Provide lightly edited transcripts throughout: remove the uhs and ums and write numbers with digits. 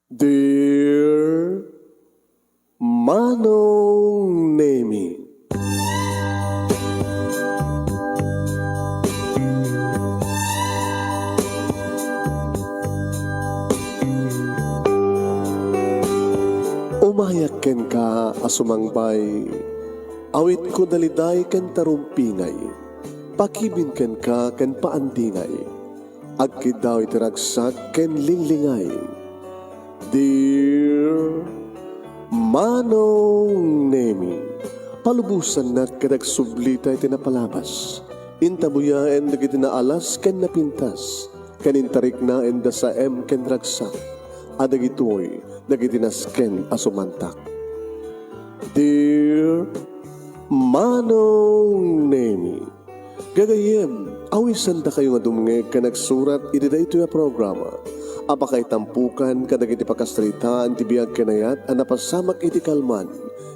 Dear Manong Nemi, umayak ken ka asumangbay, awit ko daliday ken tarumpingay, pakibin ken ka ken paandingay, agkid daw itiragsak ken linglingay. Dear Manong Nemi, palubusan na kadagsublita iti napalabas. Intabuyaen dagiti na alas ken napintas, kanintarik na enda sa ken ragsak, adagitoy dagiti nasken asumantak. Dear Manong Nemi, gagayem, awisan da kayo nga dumngeg ka nagsurat iti dayto ya programa. Apakay tampukan kadagiti pakastritaan ti biag kanayat a napasamak iti kalman,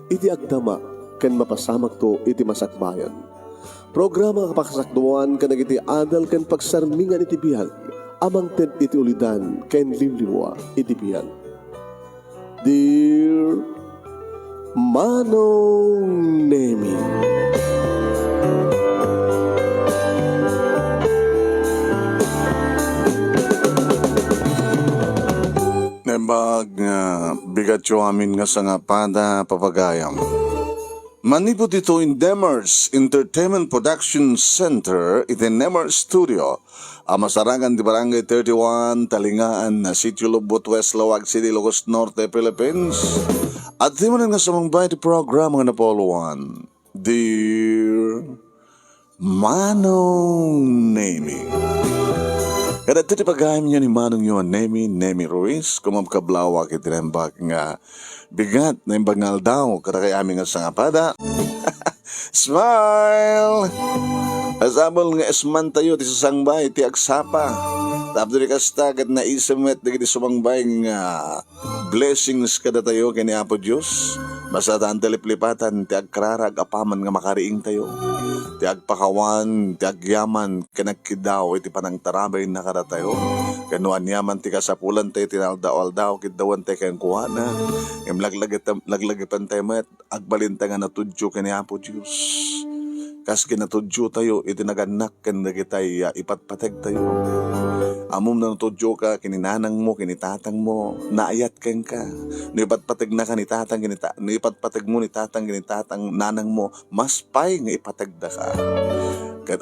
iti agdama ken mapasamak to iti masakbayan. Programa kapakasakduan kadagiti adal ken pagsarmingan iti biag, amang ted iti ulidan ken limlimwa iti biag. Dear Manong Nemi, Nebag nga bigat yo amin nga sa nga pada papagayam. Manipod ito in Demers Entertainment Production Center iti Demers Studio. Masarangan di Barangay 31, Talingaan na Sitio Lubot, West Lawag City, Ilocos Norte, Philippines. At di mo nga sa mga bayad program nga napoluan. Dear Manong Nemi. Kada ito pagayam niya ni Manong yun, Nemi Ruiz, kumabkablawa kitinembak nga bigat na imbangal daw, kada kay aming nga sangapada. Smile! Asabol nga esman tayo, ti sasangbay, ti agsapa. Tapos di kastagad na isamet, di sumangbay nga blessings kada tayo kini Apo Diyos. Basta taan taliplipatan, ti agkararag apaman nga makariing tayo. Ti agpakawan, ti agyaman, kanagkidaw, iti panang tarabay na kada tayo. Kanuan yaman ti kasapulan tayo, tinaldaw-aldaw, kidawan tayo kayang kuhana. Yung laglagipan tayo met, agbalinta nga natudyo kini Apo Diyos. Kas kinatudyo tayo, itinaganak kan nagitay ipatpateg tayo. Amom na natudyo ka, kininanang mo, kinitatang mo, naayat kang ka. Nipatpateg na ka ni tatang, nipatpateg mo ni tatang, kinitatang, nanang mo, mas pay nga ipatagda ka.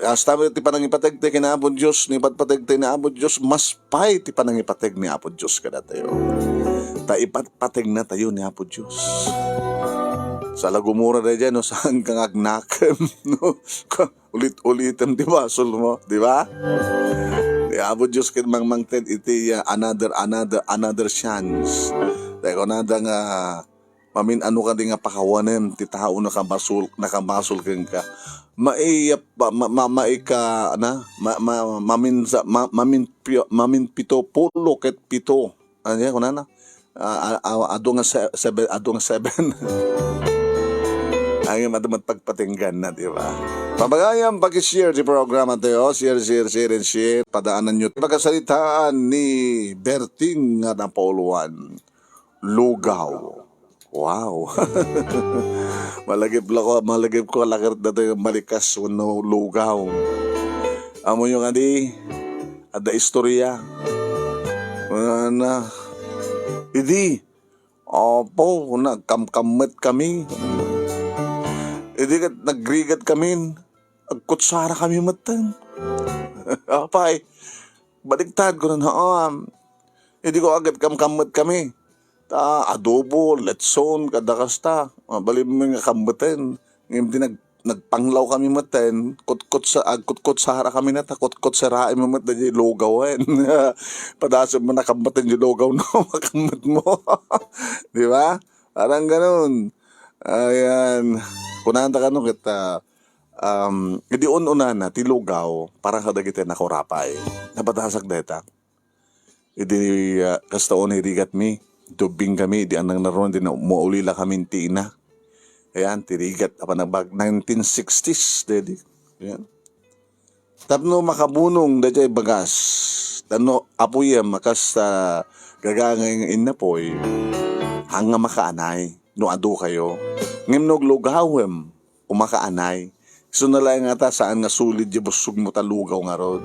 Hasta mo ti panang ipateg tayo kinaabot Diyos, nipatpateg tayo na abot Diyos, mas pay ti panang ipateg ni Apo Diyos kada tayo. Ta ipatpateg na tayo ni Apo Diyos. Sa lagumura na dyan, no, saan kang agnakem, no? Ulit-ulitem, di ba? Sul mo, di ba? Di Apo Diyos kin mangmangted iti another chance. Dahil ko nada nga, mamin ano ka di nga pakawanem, ti tao nakamasol kang ka. Mamin pito, pulo ket pito. Ano yan, kunana? Adong nga seven. Ang madamat pagpatinggan na, di ba? Pabagayang pag-share di programa tayo. Share. Padaanan nyo. Pagkasalitaan ni Berting nga napoluan. Lugaw. Wow. malagip ko lakar na tayo malikas no lugaw. Amo yung adi, ada istorya. Idi, opo, nagkamkamit kami. Hindi ka nagrigat kami, agkutsara kami matan. Apay, baligtad ko na hindi ko agad kamkamot kami. Adobo, letson, kadakasta, balim mo nga kamatan. Ngayon nagpanglaw kami matan, kutsara kami na, kutsara mo matan yung lugawan. Padasam mo na kamatan yung lugaw na makamot mo. Di ba? Parang ganun. Ayan. Kunanta ka nung kita, hindi una na, tilugaw, parang kadagiti na korapay. Napatasak deta. Hindi, kastaon hirigat mi, dubing kami, di anang naroon, di na umuulila kami tina. Ayan, tirigat, apa nagbag, 1960s, dedi. Ayan. Tapno makabunong, dadya bagas. Tano, apuya, makas Gagangay inapoy, hanga makaanay, no ado kayo. Ngem noglugawem, umakaanay. So nalay nga ta saan nga sulid yung busog mo talugaw nga rod.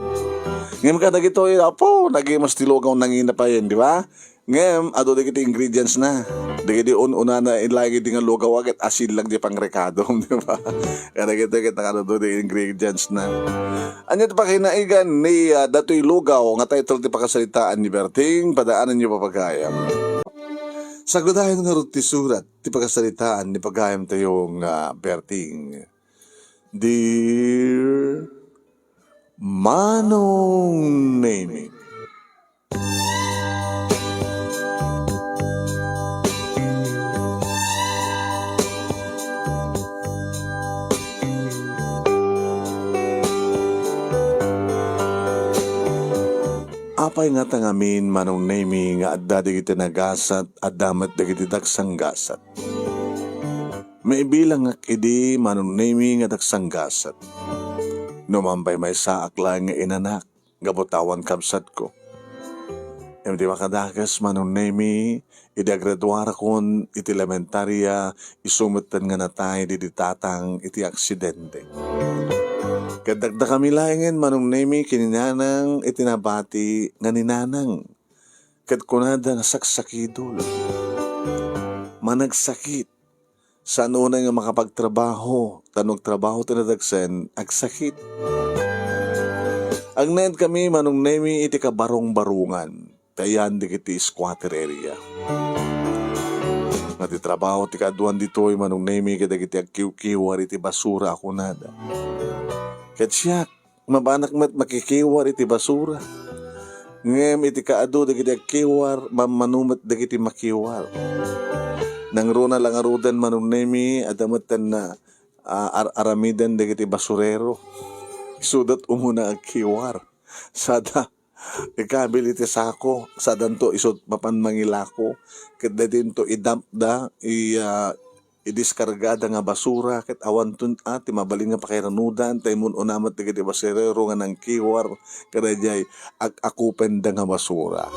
Ngem ka dagito apo, nagimas tilugaw nangina pa yan, di ba? Ngem, ado dagiti ingredients na. Dagiti una na ilagi di nga lugaw agad asin lang di pang rekado, di ba? Kaya dagito kita ano do di ingredients na. Anya pa kinaigan ni datoy lugaw nga title ti pakasalitaan ni Berting, padaanan niyo papagayam. Sa gudayan nga rod ti surat ti pakasalitaan ni pagayam tayong Berting. Dear Manong Nemi, apay nga tangamin Manong Nemi nga adda digiti nagasat adamat digiti dagsang gasat. Maibilang nga idi Manong Nemi nga dagsang gasat. Numambay may saak lang nga inanak, gabutawan kabsat ko. Di makadagas Manong Nemi, idagraduara kon iti elementarya, isumutan nga natay di tatang iti aksidente. Kadagda kami laingin Manong Nemi kininanang itinabati nga ninanang. Kad kunada nga saksakidol. Managsakit. Saan una nga makapagtrabaho, tanong trabaho tinadagsen, agsakit. Ang naid kami Manong Nemi iti kabarong-barungan, tayan di kiti squatter area. Nga ti trabaho ti kaduan dito'y Manong Nemi kada kiti agkiw-kiwar iti basura ako nada. Kat siya, mabanak mat makikiwar iti basura. Ngem iti kaadu di kiti agkiwar, mamanumat di kiti makiwar. Nang runa lang arudan Manong Nemi, adamatan na aramidan dagiti basurero. Sudat umuna ang kiwar. Sada, ikabiliti sako, sadanto isot mapan mangilako. Kada din to idamp da, idiskargada nga basura, kat awan tun ti mabaling nga pakiranudan, taymun unamat dagiti basurero nga ng kiwar, kada jay akupen da nga basura.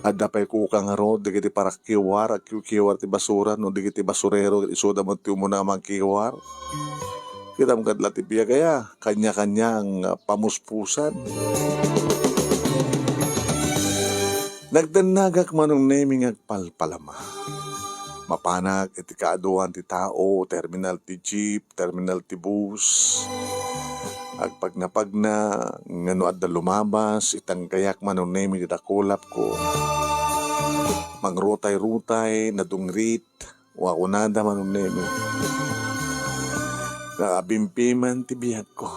Adda pa'y kuka nga ro, digiti para kiwar, kiwar ti basura, no digiti basurero, isuda mo ti umuna mang kiwar. Kita mo kadla ti biya kaya, kanya-kanyang pamuspusan. Nagdanagak Manong Nemi ngagpalpalama. Mapanak iti kaaduan ti tao, terminal ti jeep, terminal ti bus. Agpagna ngano adda lumabas, itang kayak Manong Nemi ti dakulap ko. Mangrutay-rutay, nadungrit, wakunada Manong Nemi. Nakabimpiman ti biyag ko.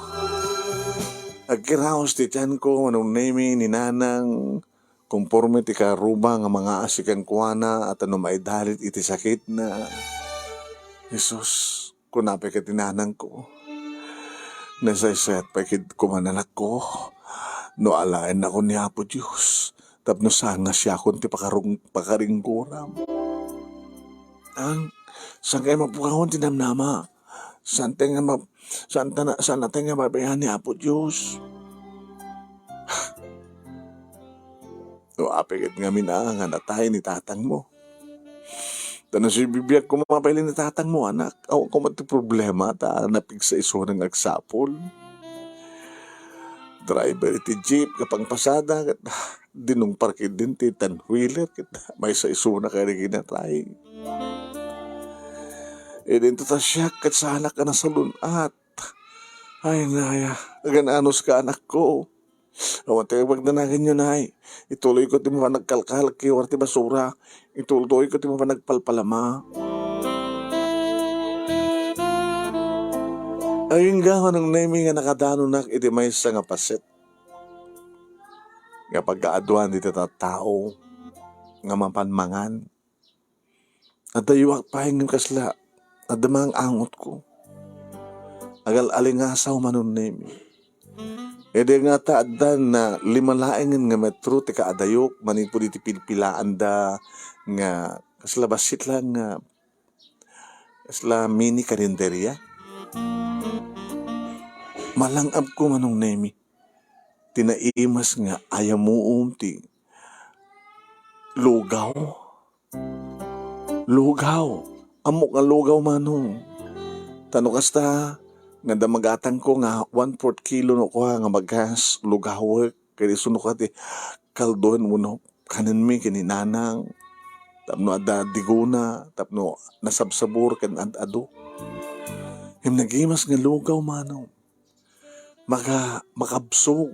Agkiraos ti tiyan ko Manong Nemi ninanang, kumporme ti karuba nga mga asikan kuana at ano maidalit iti sakit na. Jesus, kunapay ka tinanang ko. Nasaysayat pa ikid kumananak ko. No alain ako ni Apo Diyos. Tapno sana siya akong ti pakaringkuram. Saan kayo mapukahon tinamnama? Saan natin nga mabayan ni Apo Diyos? No apikit nga mina nga natay ni tatang mo. Tanong si bibiyag ko mapapilin ni tatang mo, anak. Ako ko mati problema, napig sa iso ng agsapol. Driver iti jeep, kapang pasada, dinong parkid din ti tanwheeler, may sa iso na kaya ginatay. Dito ta siya, kat sa anak ka na sa lunat. Ay, naya, agananos ka anak ko. Awan tayo magdanagan nyo, nay. Ituloy ko ti mga nagkalkal, kiwar ti basura. Ituloy ko ti mga nagpalpalama. Ayun nga, Manong Nemi nga nakadano nak, iti may isa nga paset. Nga pagkaaduan dito tao, nga mapanmangan. At dayuak pahin ng kasla, at damang angot ko. Agal alingasaw Manong Nemi. Ede nga taadan na limalaengan nga metro ti kaadayok manin po diti pilpilaan da nga kasla basit lang nga kasla mini karinderya. Malangab ko Manong Nemi. Tinaimas nga ayamuum ti Lugaw? Lugaw? Amok nga lugaw manong. Tano kasta, nga damagatang ko nga 1/4 kilo no ko nga maghas lugaw. Kaya sunod ka ti kaldohan mo no. Kanan mi kininanang. Tapno ada diguna. Tapno nasabsabor kan ado. Him nagimas nga lugaw manong. Makabsog.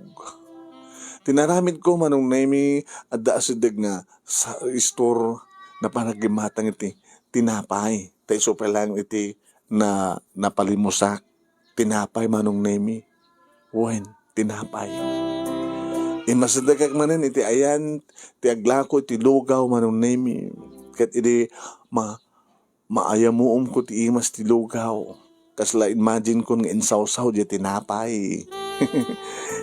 Tinaramid ko manong naimi adda asidag nga sa store na panagimatang iti tinapay. Tay so lang iti na napalimusak. Tinapay manong naimi. Wen, tinapay. Imasadagak manen iti ayan, ti aglako iti lugaw manong naimi. Kat iti maayamuom ko ti imas ti lugaw. Kasla imagine ko nga insawsaw di tinapay.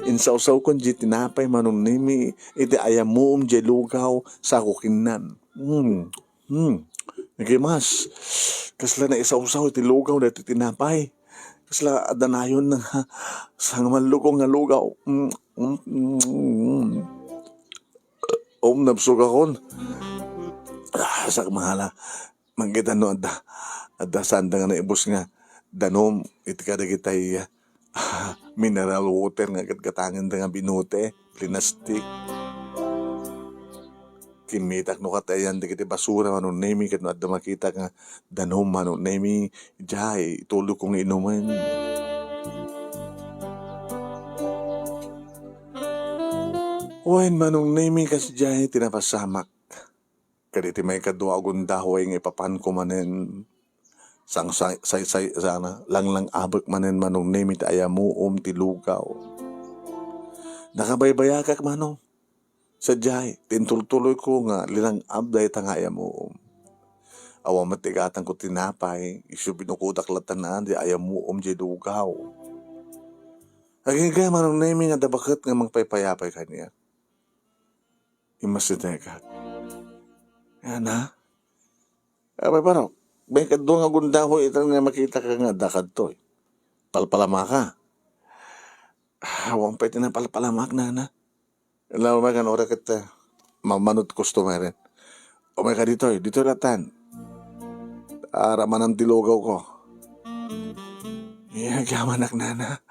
Insawsaw ko di tinapay manong nimi. Iti ayamuom di lugaw sa kukinan. Nagimas. Kasla na isawsaw iti lugaw na iti tinapay. Kasla adanayon na sa malukong nga lugaw. Nabsog akon. Sa mahala. Manggitan no adda sanda nga naibos nga. Danom, iti kada kitay mineral water nga gatgatangan da nga binute, plinastik. Kimitak no katayan di kiti basura manong nemi kat no adda makita nga danom manong nemi jay itulog kong inuman. Wen manong nemi kasi jay tinapasamak. Kaditi may kadwa agundahoy nga ipapan ko manen sang sana lang abak manen manong nemi ti ayamuom ti lugaw. Nakabaybayakak manong. Sadyay, tintultuloy ko nga lilang abday tanga ayamuom. Awa matigatan ko tinapay, isu binukudak latanan di ayamuom di lugaw. Aging kaya manong nemi nga dabakat nga magpaypayapay kanya. Imasidekak. Yan ha? Abay parang, may kadwa nga gundaho itang nga makita ka nga dakad to. Palpalama ka. Awang pwede na palpalamak na. Alam mo kan ora kita mamanot customer rin. O may ka dito latan. Araman ang dilogaw ko. Yagaman nana.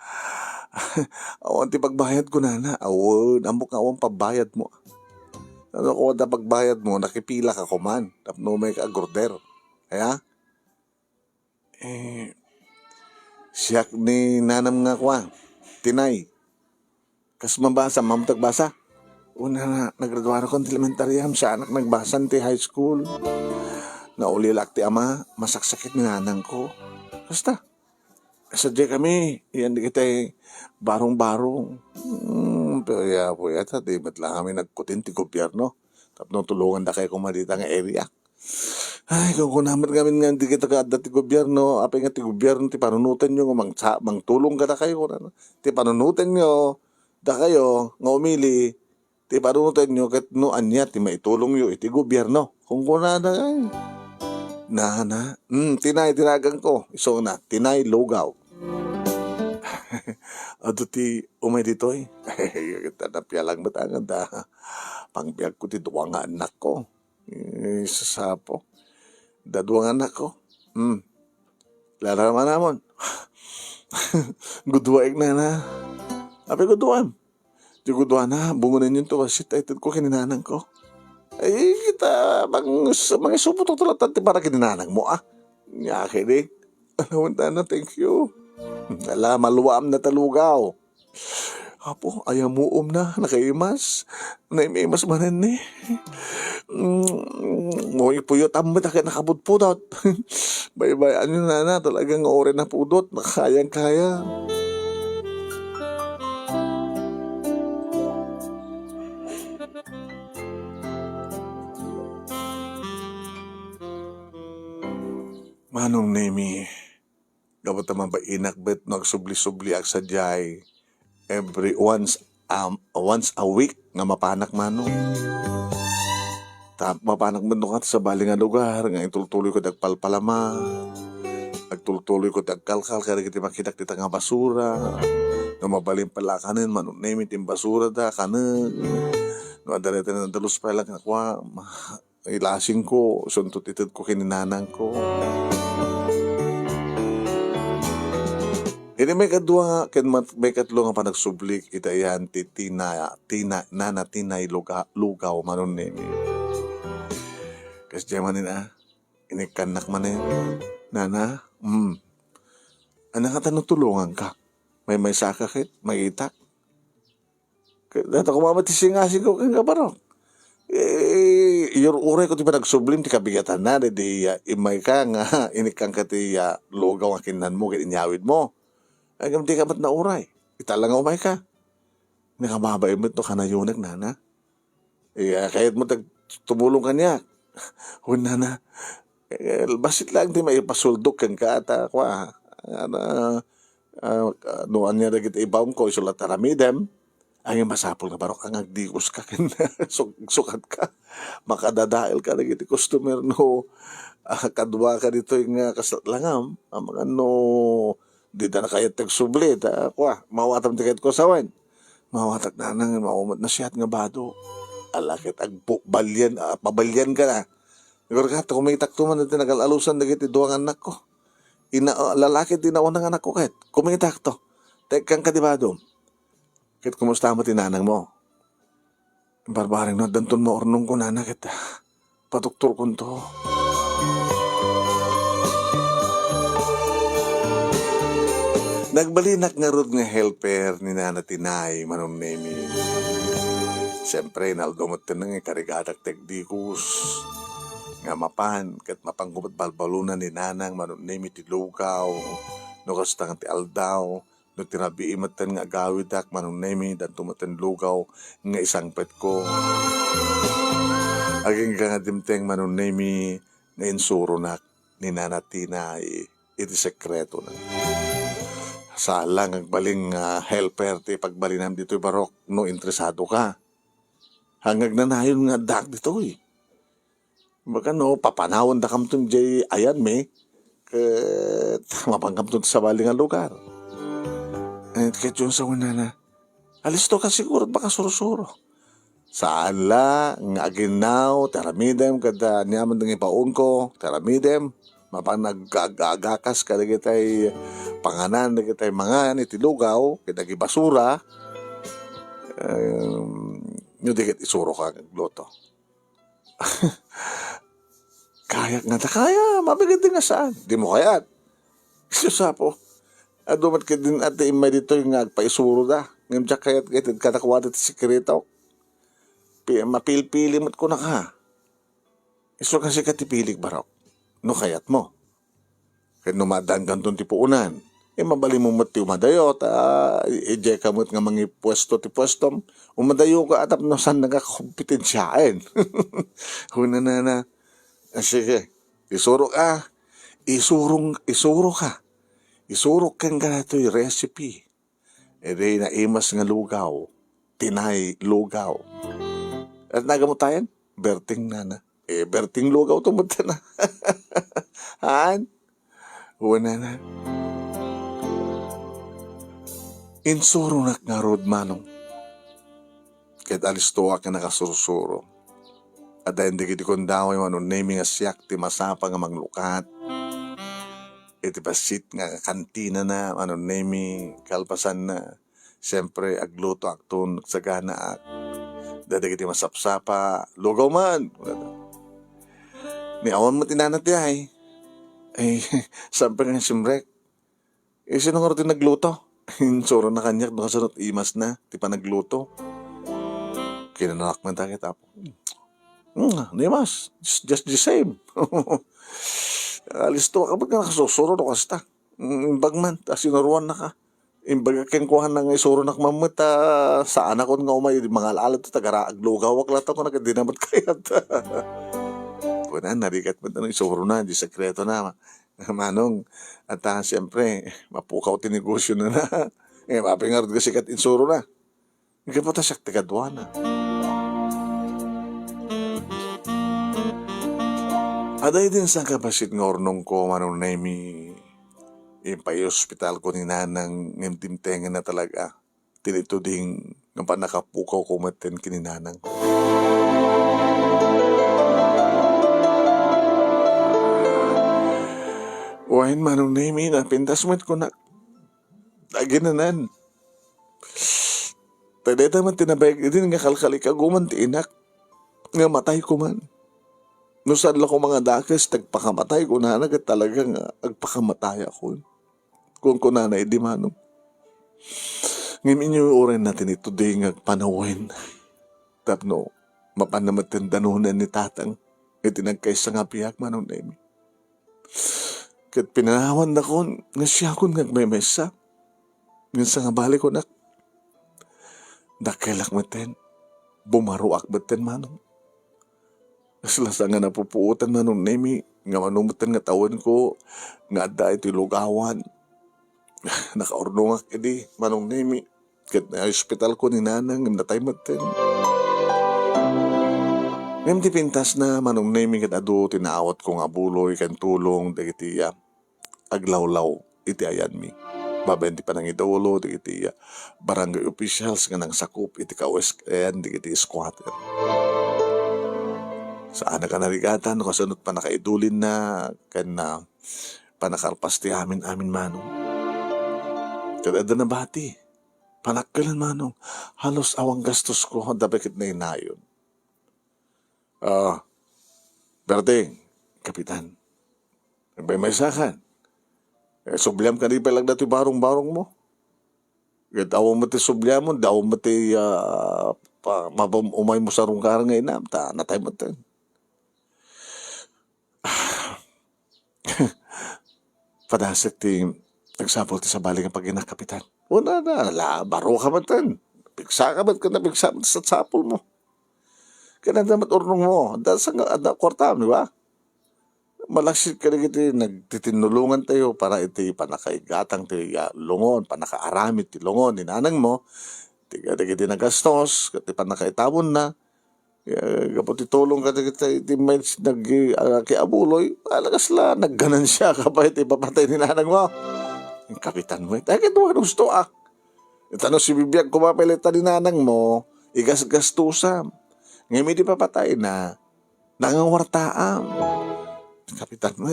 Awan ti pagbayad ko nana. Awan, amok awang pabayad mo. Ano ko da pagbayad mo, nakipila ka kuman. Tapno may ka-agorder. Kaya? Siyak ni nanam nga kwa. Tinay. Kas mabasa, mamutagbasa. Una na, nagraduara ko ng elementaryam. Siya anak nagbasan ti high school. Naulilak ti ama, masaksakit ni nanang ko. Basta. Sadya kami, yan di kita'y barong-barong. Pero ya po yata, di ba't lang kami nagkutin ti gobyerno. Tapno tulungan da kayo kumadita nga area. Ay, kung kunaman kami nga di kita kaada ti gobyerno, apay nga ti gobyerno, ti panunutan nyo, mangtulong ka da kayo. Ti panunutan nyo, da kayo, nga umili, ti panunutan nyo, kat no anya, ti maitulong nyo, iti gobyerno. Kung kunada kayo. Tinay, tinagang ko. Iso na, tinay, lugaw. Ado ti umay ditoy. Tanapya lang batangan da. Pangbiag ko ti duwang anak ko. Sasapo. Da duwang anak ko. Laraman namon. Gudwaig na. Ape gudwam. Di gudwa na. Bungunan yun to. Wasit ay ko kininanang ko. Ay kita mga suputok tulatan ti para kininanang mo Nga kini. Alawan na, thank you. Ala, maluwaam na talugaw. Apo, ayamuom na, nakaimas. Naimas manan ni. Ngoy puyot amat na nakabudpudot. Baybayan nyo na talagang ore na pudot. Nakayang-kaya. Manong nemi, dapat naman ba inakbet nagsubli-subli ak sadyay every once a week nga mapanak manong. Mapanak mo ka sa bali nga lugar nga itultuloy ko dagpalpalama. Nagtultuloy ko dagkalkal kaya kita makitak dita nga basura. Nga mabaling pala kanin manong nemi tim basura da kanin. No, adalita na dalus pa lang ako, ilasing ko, suntot itid ko kininanang ko. Ini may kadwa, may katlo nga pa nagsublik, itayan, nana tinay lugaw, manon ni. Kasi diyan manin inikanak manin, nana, anak ka tanong tulungan ka. May sakakit, may itak. Data ko mamatisingasin ko kang kabarok. Your uray ko ti pa nagsublim, ti kabigatan na, di imay ka nga, inikang ka ti lugaw ang kinan mo, kininyawid mo. Ay, di ka ba't na uray? Italang umay ka. Nakamabay mo ito kanayunag, nana. Kahit mo tumulong ka niya. Huwag nana. Basit lang di maipasuldok kang ka at kwa. Noan niya nagit ibawang ko, isulat taramidem. Ang masapol na barok, ang agdikos ka sukat ka. Makadadail ka nagit customer no. Kadwa ka dito yung kasatlangam. Ang mga no, di na kayat nagsublit. Mawatam tiket ko sa wan. Mawatak na nang maumat na siyat nga bado. Alakit balyan, pabalyan ka na. Nagor ka, kumitak tuman na tinagalalusan na giti duwang anak ko. Lalaki tinawan ng anak ko kahit. Kumitak to. Tekang ka di bado. Kahit kumusta mo tinanang mo. Barbaring no, danton mo ornong ko nana kita. Patuktor ko to. Nagbalinak nga rod nga helper ni Nana Tinay, manon nemi. Siyempre, naldumot ka nga karigadak tekdikus. Nga mapan, kat mapangkumat balbalunan ni Nanang, manon nemi ti lugaw. No kastang ti aldaw. No tinabiimatan nga gawidak, manon nemi, dan tumatan lugaw, nga isang pet ko. Aging ka nga dimteng manon nemi, nga insuro nak ni Nana Tinay, iti sekreto na. Sa lang ang baling helper ti pagbalinam dito barok no interesado ka. Hangag na nayon nga dak dito Baka no papanawon da kamton jay ayan me ket mapangkamton sa baling nga lugar. At ket yung sa una na alis to ka siguro baka surusuro. Saan la nga aginaw taramidem kada niyaman ng ipaon ko taramidem mapang nagagagas ka tay panganan na tay mga iti lugaw kitagi basura nyo dikit isuro ka gluto. Kaya nga ta kaya mabigit din nga saan di mo kayat susapo adumat ka din at imay dito yung agpaisuro da ngam tsak kayat katakwada ti sikrito mapilpili mat ko na ka iso kasi katipilig barok no kayat mo. Kaya numadaan kanton ti puunan. Mabali mo mati umadayot. Ije kamot nga mga pwesto ti pwestom. Umadayo ka atap no saan nagkakompetensyain. Huna na. Sige. Isuro ka. Isuro ka. Isuro kang ganito yung recipe. Ede na imas nga lugaw. Tinay lugaw. At nagamutayan? Berting nana. Berting lugaw tumutya na. Haan? Una na. Insuro nak nga rod manong. Kahit alis to ka nakasurusuro. At dahil di kiti kondaway manon naming nga siyak ti masapa nga manglukat. Iti pasit nga kantina na manon naming kalpasan na. Siyempre agluto akton sagana ak. Dahil kiti masapsapa. Lugaw man. Ni awan mo tinanat ay. Sabi nga simrek. Sino nga rin nagluto? Insuro na kanyak, nakasunod imas na. Di pa nagluto. Kinananak man tayo tapo. Imas. Just the same. Alisto ka ba't nakasusuro no kasta? Imbag man, sinuruan na ka. Imbag kengkuhan na nga isuro na kamamit sa anak ko nga umay. Mga alalat ito, tagaraaglugaw. Waklata ko na kadinamat kayat. Na narikat mo na isuro na, di sekreto na manong at siyempre mapukaw tinegosyo na mapingarod kasi kat insuro na hindi pa ta siya tagadwa na aday din sa kapasit ng ornong ko manong naimi yung pa hospital ko ni nanang ngimtimtengan na talaga tinito ding nga pa nakapukaw ko maten kininanang ko. Wain manong nemi na pintas met ko na aginanan. Tadeta man tinabayag din nga kalkali ka guman ti inak nga matay ko man. No saan lang ko mga dakas tagpakamatay ko na nagat talaga nga agpakamatay ako. Kung ko na di manong. Ngayon yung orin natin ito di nga panawin. Tapno mapanamatan danunan ni tatang itinagkaysa nga piyak manong nemi. Kat pinanawan na ko, nga siya ko may mesa. Nga nga balik ko na. Dakelak maten. Bumaruak maten manong. Naslasa nga napupuutan manong nemi. Nga manumutan nga tawan ko. Nga da ito lugawan. Nakaurnungak edi manong nemi. Kat na hospital ko ni nanang. Natay maten. Ngayon di pintas na manong nemi kat ado tinaawat ko nga buloy kan tulong dagiti aglawlaw iti ayan mi. Babenti pa nang idolo dagiti barangay officials nga nang sakup iti kawes ayan dagiti squatter. Saan ka narigatan kasunod pa nakaidulin na kan na panakarpas ti amin manong. Kada na bati. Panakkalan manong halos awang gastos ko dabekit na inayon. Berting, kapitan. May sakan. Subliam ka rin palang dati barong-barong mo. Daw mo ti subliam mo, daw mo ti umay mo sa rungkarang nga inam, natay mo tin. Padasik ti nagsapol ti sa balik ang pag-inak, kapitan. Una na, baro ka man tin. Pigsa ka man ka na pigsa sa sapol mo. Kaya damat urnong mo. Dahil sa kwarta, di ba? Malaksit ka rin iti, nagtitinulungan tayo para iti panakaigatang ti lungon, panakaaramit ti lungon, ninanang mo, tiga iti nagastos, kati panakaitabon na, kapag titulong ka iti may kiabuloy, alagas la, nagganan siya kapag iti papatay ninanang mo. Yung kapitan mo, kaya ito gusto Itano si bibiyag kumapilitan ninanang mo, igas-gastusan. Ngayon may di papatay na nangangartaam. Kapitan mo,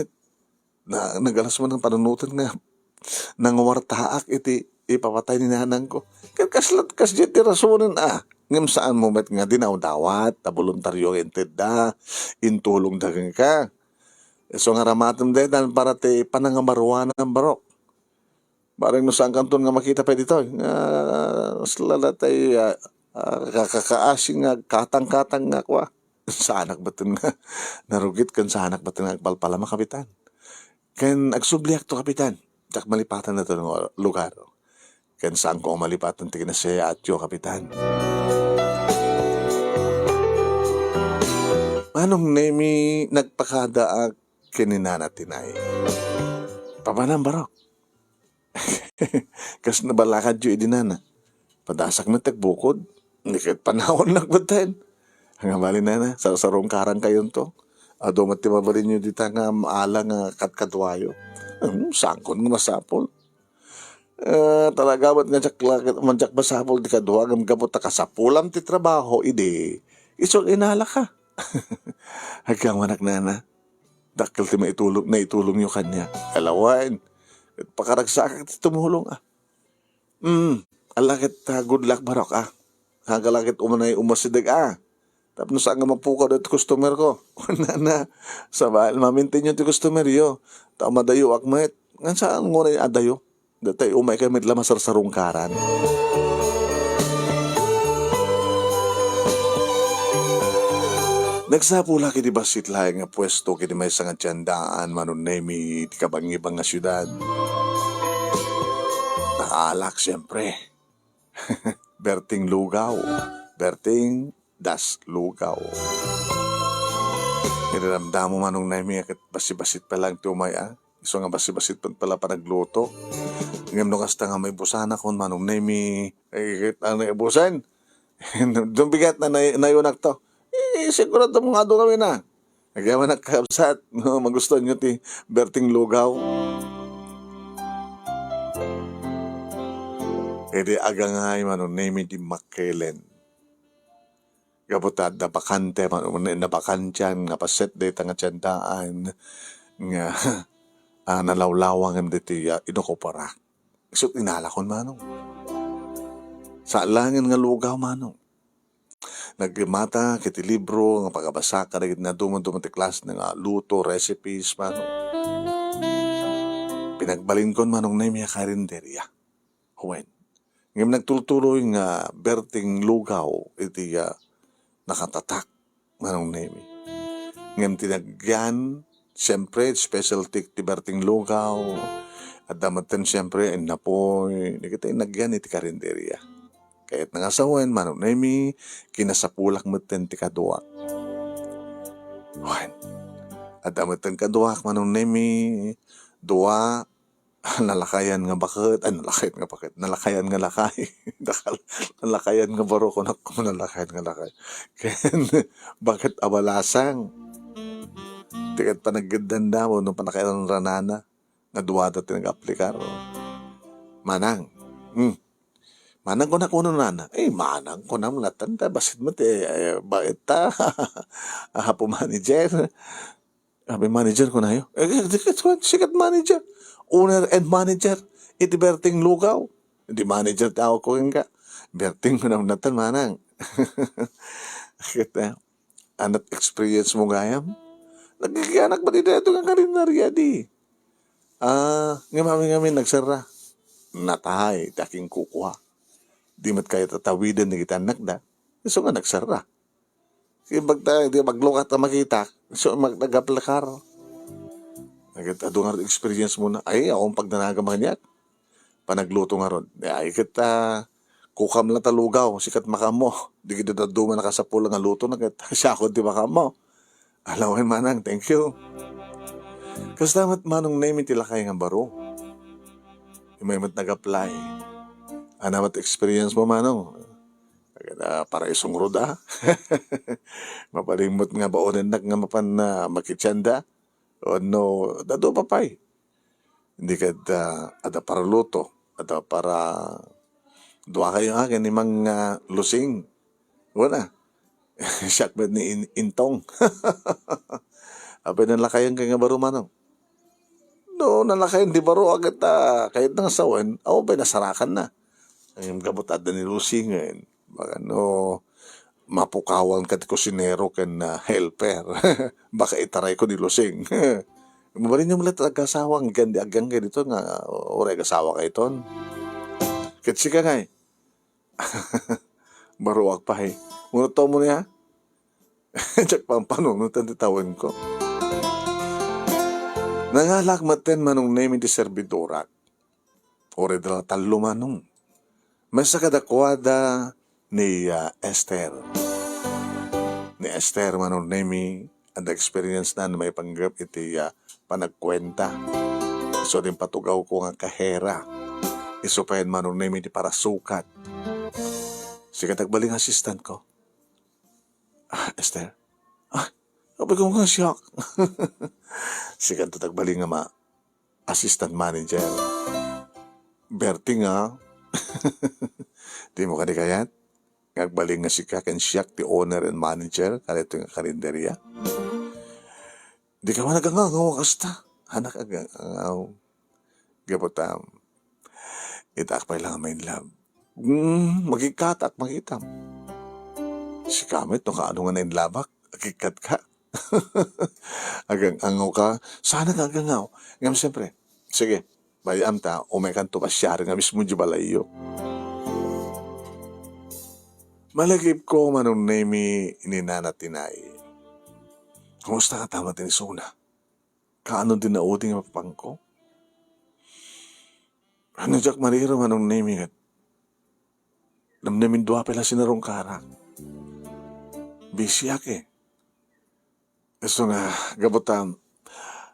nagalas mo ng panunutan nga nangangartaak iti ipapatay ni nanang ko. Kaslat kas di rasunin ngam saan mo met nga dinaw-dawat, voluntaryo ented da, intulong dagang ka. So nga ramatam dedan para ti panangamaruan ng barok. Barang no saan kanton nga makita pa dito. Slalatay kakakaasing nga katang-katang nga kwa. Sa anak batin nga narugit kan sa anak batin nga agpalpalama, kapitan. Ken agsubliak to, kapitan. Tak malipatan na to ng lugar. Ken saan ko malipatan ti kinasaya at yo, kapitan. Anong nemi nagpakadaag kininana tinay? Pamanang barok. Kas nabalakad yo idinana. Padasak na tagbukod. Hindi kahit panahon nagbatan. Hanggang bali na sa sarong karang kayon to. Ado matimabalin nyo dita nga maala nga katkadwayo. Sangkon nga masapol. Talaga ba't nga manjak masapol di kadwa ngam gabot ta kasapulam ti trabaho ide. Isog inala ka. Hanggang manak na. Dakil ti naitulong nyo kanya. Alawain. At pakaragsakan ti tumulong alakit good luck barok Hagalakit umanay umasidag Tapos saan nga mapukaw dito customer ko. Na sa bahal mamintin yung ti customer yo. Madayo akmet. Nga saan mo na adayo? Datay umay kay medla masarsarong karan. Nagsapula kiti basit lahay nga pwesto kiti may nga tiyandaan manunemi ti kabang-ibang nga syudad. Nakaalak siyempre. Berting lugaw. Berting das lugaw. Niramdam mo manong nemi at basi-basit pa lang ti umay Iso nga basi-basit pala panagluto. Ngam no kasta nga may busana kon manong nemi. Ano yung busan? Doon bigat na nayunak to. Sigurado mo nga doon kami na. Nagyaman nakakabsat. Magustuhan nyo ti Berting lugaw. Edi agangay manon name di Makelen. Gabutad na bakante manon na bakantyan nga paset de nga tiyandaan nga nalawlawang ang diti inokopara. So inalakon manong. Sa langin nga lugaw manong. Nagmata kiti libro nga pagabasa ka na dumon-dumon ti klas nga luto recipes manong. Pinagbalin kon manong na miya karinderya. Huwen. Ngayon nagtutuloy nga berting lugaw iti nakatatak manong nemi. Ngayon tinagyan, siyempre specialty ti berting lugaw at damatan siyempre en napoy, di kita inagyan iti karinderya. Kahit nangasawen manong nemi, kinasapulak meten ti kadua. Huwen. At damatan kaduak manong nemi, dua nalakayan nga bakit, nalakayan nga lakay. Nalakayan nga baro ko nalakayan nga lakay. Ken, bakit abalasang? Tikat panagandanda mo nung panakayan ng ranana, nga duwada tinag-aplikar. Manang, manang ko na kuno nana. Manang ko na tanda, basit mo bakit ta? Hapo manager. Habi manager ko na yun. Sikat manager. Owner and manager, iti berting lugaw. Hindi manager tao ko nga. Berting mo na natan manang. Kita, anat experience mo gayam? Nagigianak ba dito ito nga karinarya di? Ngami nagsara. Natahay, taking kukuha. Di mat kaya tatawidan na kita anak da. So nga nagsara. Kaya maglukat na makita. So nagaplakar. Ado nga experience mo na, akong pagnanaga manyak. Panagluto nga ron. Ay, kita, kukam lang talugaw, sikat makamo. Di kita duman nakasapula nga luto na kita. Siyakot di makamo. Alawin manang, thank you. Kasi damat manong name tilakay nga baro. May mat nag-apply. Anamat experience mo manong. Para isong roda. Mapalimot nga baonan nga mapan makitsanda. O no, dado papay. Hindi ka ada para luto, ada para dua kayo akin ni mga lusing. Wala. Siyak ba ni intong? Abay nalakayan kaya nga baro manong. No, nalakayan di baro agad kahit nang sawan, ako ba nasarakan na. Ang gabot ada ni lusing ngayon. Baka no, mapukawan ka ti kusinero ken helper. Baka itaray ko ni lusing. Mabalin niyo mula talaga-asawang gandi agang kayo dito nga oray kasawa kayo ton. Kitsi ka ngay. Baruak pa eh. Muna to mo niya. Tsak pampanunutan titawan ko. Nangalak maten manong name di serbidorak. Oray dala talo manong. Masa kadakwada ni Esther. Ni Esther manong name ang experience na may panggap iti panagkwenta. So din patugaw ko nga kahera. Isupayan manong name iti para sukat. Sige tagbaling assistant ko. Esther. Kapag ko nga shock. Sige tagbaling nga assistant manager. Berting nga. Di mo kadikayat? Nagbaling nga si Kaken siyak ti owner and manager kalito nga karinderya. Di ka man nagangaw kasta. Hanak agangaw. Gapotam. Itakpay lang may love. Magikatak magitam. Si Kamit no kaano nga na inlabak. Agikat ka. Agangaw ka. Sana ka agangaw. Ngam siyempre. Sige. Bayam ta. Umekan to pasyari nga mismo di balayo. Malagip ko manong name ininanatinay. Kumusta ka tama tinisuna? Kaano din na uding ang papangko? Ano jak mariro manong name kat? Namnamin dua pala sinarong karak. Bisyak eh. Gusto nga, gabutam.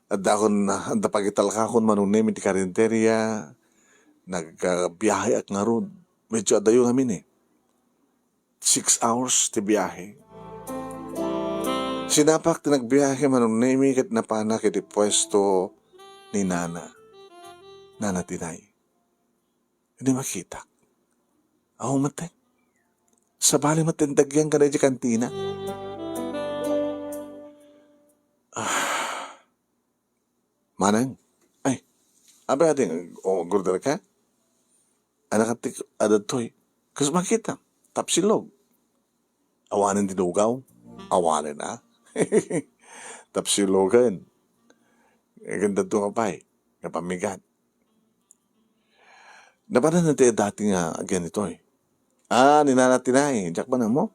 Adakon na, anda pagitalakakon manong name di karinterya. Nagbiyahe at nga ron. Medyo adayo namin eh. 6 hours ti biyahe. Sinapak ti nagbiyahe manong name kat napanak iti pwesto ni Nana. Nana Tinay. Hindi makita. Ako matay. Sa bali matindagyan ka na di kantina. Manang, ay, abay ating, gurdar ka? Anak atik, adatoy. Kasi makita, tapsilog. Awanin dinugaw. Awanin na. Tapsilogan. Ganda to nga pa eh. Kapamigat. Napanan natin dati nga ganito eh. Ninanatinay. Diyak ba na mo?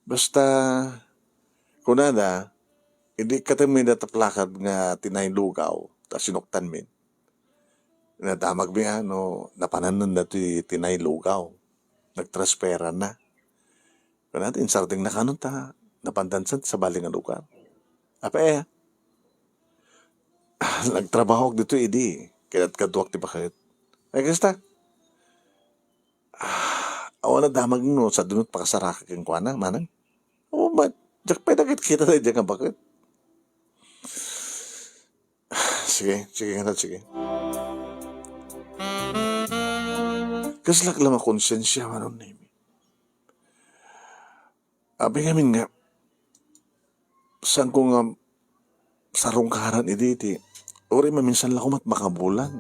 Basta, kunada, hindi ka tayo may nataplakad nga tinay lugaw. Tapos sinuktan min. Nadamag mi napanan na tinay lugaw. Nagtraspera na. Kaya natin, sarding na kanon ta. Napandansan sa baling nga lugar. Apa nagtrabaho dito idi. Kaya kaduwak ti bakit. Ay kasta. Awan na damag no sa dunot pakasaraka keng kuana, manang. Oo, jak pa nakit kita tayo dyan nga bakit. Sige nga, sige. Kaslak lang konsensya, manon na imi. Abi ngamin nga, saan ko nga sarong kaharan iti, ori maminsan lang kumat makabulan.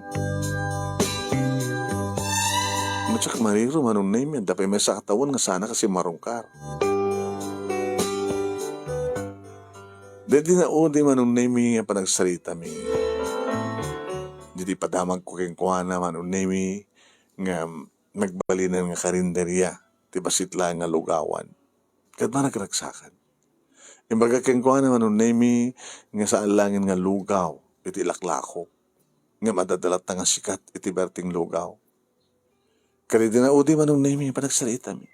Matsak mariro, manon na imi, dapay may sa katawan nga sana kasi marungkar. Dadi na di manon na imi nga panagsalita mi. Didi padamag ko keng kuhana manon na imi nga nagbalinan nga karinderya, tibasit lang nga lugawan. Kat ba nagragsakan? Imbaga keng kuhana manon na imi nga saan langin nga lugaw, iti laklako. Nga madadalat na nga sikat, iti berting lugaw. Kaya di na manon na imi panagsalita mi.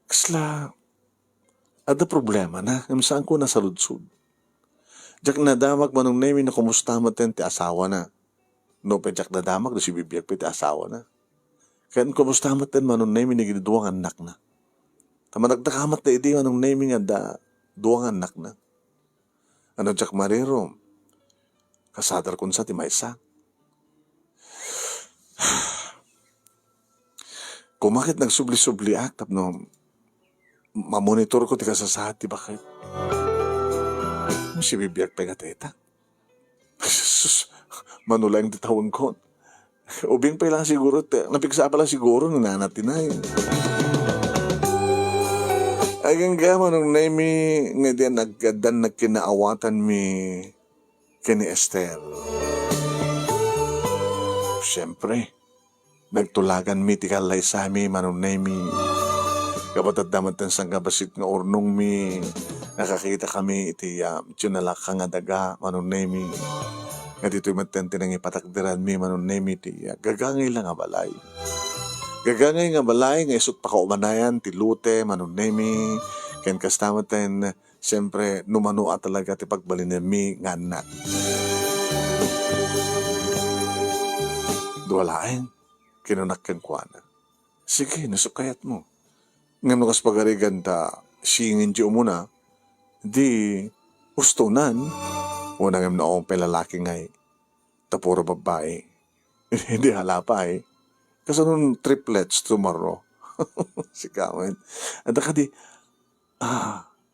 Kasla, ada problema na, saan ko nasaludsud. Diyak nadamag manong nemi na kumusta maten ti asawa na. No, pa diyak nadamag na si bibiyag pa ti asawa na. Kaya kumusta maten manong nemi na giniduwang anak na. Tama nagtakamat na idi manong nemi nga duwang anak na. Ano diyak mariro, kasadar kun sa ti maysa. Kumakit nagsubli-subli ak, tapno mamonitor ko ti kasasati bakit. Si bibiyag pa teta. Sus, manulang titawang ko. Ubing pa lang siguro, napigsa pa lang siguro, nananatinay. Agang gama nung naimi, nga diyan naggadan nagkinaawatan mi kini Esther. Siyempre, nagtulagan mi ti kalay sa mi, manong naimi. Kapatid damat ng sanggabasit nga urnong mi, nakakita kami iti tiyunalaka nga daga, manong nemi. Nga dito'y matente nang ipatakdiran mi, manong nemi ti gagangay lang nga balay. Gagangay nga balay, nga isot pa kaumanayan, ti lute, manong nemi. Ken kastamaten, siyempre, numanua talaga ti pagbalinin mi nga anak. Duwalain, kinunak kang kuana. Sige, nasukayat mo. Nga nukas pagarigan ta, singin di umuna, di ustunan. Unang yung naong pelalaki ngay, tapuro babae. Hindi halapa eh. Kasi nun triplets tomorrow. Si Kamen. At ka di,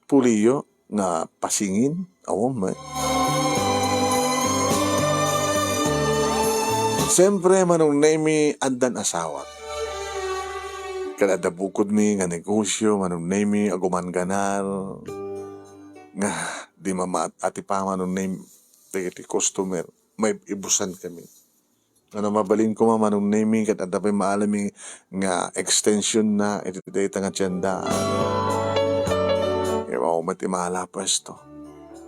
puliyo nga pasingin. Awon man. Siyempre manong nemi andan asawa. Kada bukod mi nga negosyo, manong nemi aguman ganal. Nga di mama ati pa manong nemi ti customer. May ibusan kami. Ano mabalin ko manong nemi kada pa maalami nga extension na iti data nga tiyandaan. Ewa mati mahalapas to.